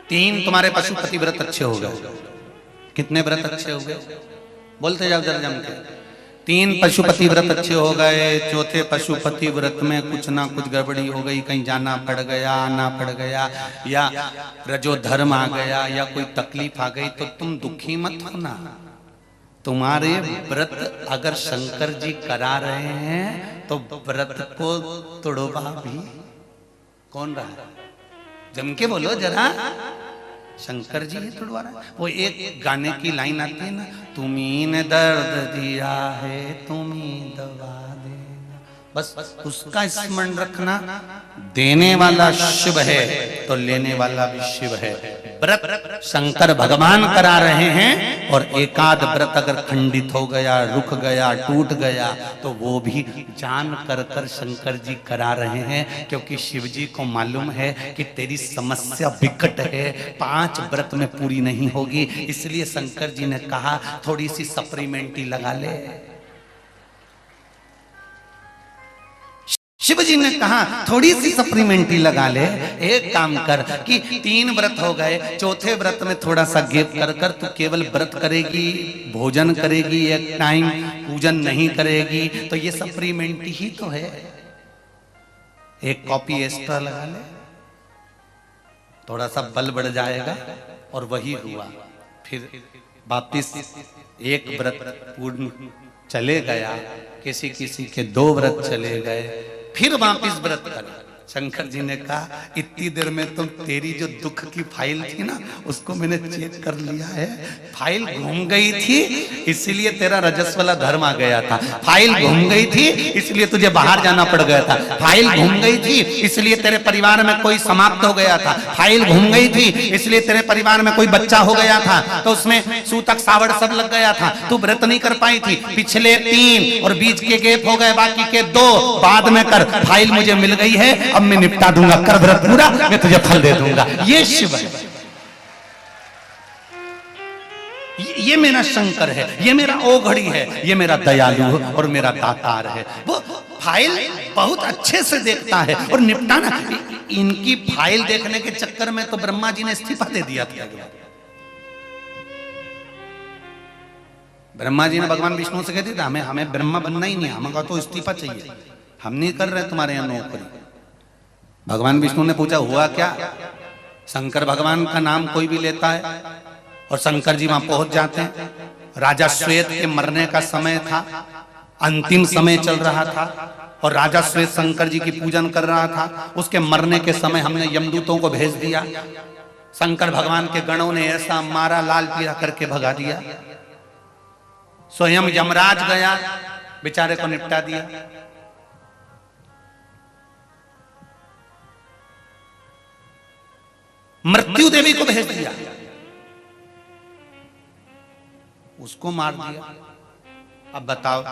तीन तुम्हारे पशुपति व्रत अच्छे हो गए। कितने व्रत अच्छे हो गए? बोलते जाओ जरा जम के। तीन पशुपति व्रत अच्छे हो गए। चौथे पशुपति व्रत में कुछ ना कुछ गड़बड़ी हो गई, कहीं जाना पड़ गया, आना पड़ गया, या रजोधर्म आ गया, या कोई तकलीफ आ गई, तो तुम दुखी मत होना। तुम्हारे व्रत अगर शंकर जी करा रहे हैं तो व्रत को तोड़वा भी कौन रहा है? जम के बोलो जरा। शंकर जी तोड़वा रहा है। वो एक गाने की लाइन आती है ना, तुम्ही ने दर्द दिया है तुम्ही दवा देना, बस उसका स्मरण रखना। देने वाला शिव है तो लेने वाला भी शिव है। व्रत शंकर भगवान करा रहे हैं, और एकाध व्रत अगर खंडित हो गया, रुक गया, टूट गया, तो वो भी जान कर शंकर जी करा रहे हैं, क्योंकि शिव जी को मालूम है कि तेरी समस्या विकट है, 5 व्रत में पूरी नहीं होगी। इसलिए शंकर जी ने कहा थोड़ी सी सप्लीमेंट्री लगा ले। शिव जी ने कहा थोड़ी सी सप्लीमेंट्री लगा ले। एक काम कर कि 3 व्रत हो गए, चौथे व्रत में थोड़ा सा गैप कर तू केवल व्रत करेगी, भोजन करेगी, एक टाइम पूजन नहीं करेगी, तो ये सप्लीमेंट्री ही तो है। एक कॉपी एक्स्ट्रा लगा ले, थोड़ा सा बल बढ़ जाएगा। और वही हुआ। फिर वापिस एक व्रत पूर्ण चले गया, किसी किसी के 2 व्रत चले गए, फिर वापिस व्रत करा। शंकर जी ने कहा इतनी देर में तुम तेरी जो दुख की फाइल थी ना, उसको मैंने चेक कर लिया है। फाइल घूम गई थी, इसलिए तेरा रजस्वला धर्म आ गया था। फाइल घूम गई थी, इसलिए तुझे बाहर जाना पड़ गया था। फाइल घूम गई थी, इसलिए तेरे परिवार में कोई समाप्त हो गया था। फाइल घूम गई थी, इसलिए तेरे परिवार में कोई बच्चा हो गया था, तो उसमें सूतक सावड़ सब लग गया था। तू व्रत नहीं कर पाई थी। पिछले 3 और बीच के गैप हो गए, बाकी के 2 बाद में कर। फाइल मुझे मिल गई है, अब मैं निपटा दूंगा। कर व्रत पूरा, मैं तुझे फल दे दूंगा। ये शिव है, ये मेरा शंकर है, ये मेरा ओघड़ी है, ये मेरा दयालु और मेरा दातार है। वो फाइल बहुत अच्छे से देखता है और निपटाना। इनकी फाइल देखने के चक्कर में तो ब्रह्मा जी ने इस्तीफा दे दिया था। ब्रह्मा जी ने भगवान विष्णु से कहते थे हमें ब्रह्मा बनना ही नहीं, हमें तो इस्तीफा चाहिए, हम नहीं कर रहे तुम्हारे यहाँ नौकरी। भगवान विष्णु ने पूछा हुआ क्या? शंकर भगवान का नाम कोई भी लेता है और शंकर जी वहां पहुंच जाते हैं। राजा श्वेत के मरने का समय था, अंतिम समय चल रहा था, और राजा श्वेत शंकर जी की पूजन कर रहा था। उसके मरने के समय हमने यमदूतों को भेज दिया। शंकर भगवान के गणों ने ऐसा मारा, लाल पीला करके भगा दिया। स्वयं यमराज गया, बेचारे को निपटा दिया। मृत्यु देवी को भेज दिया, उसको मार दिया। अब बताओ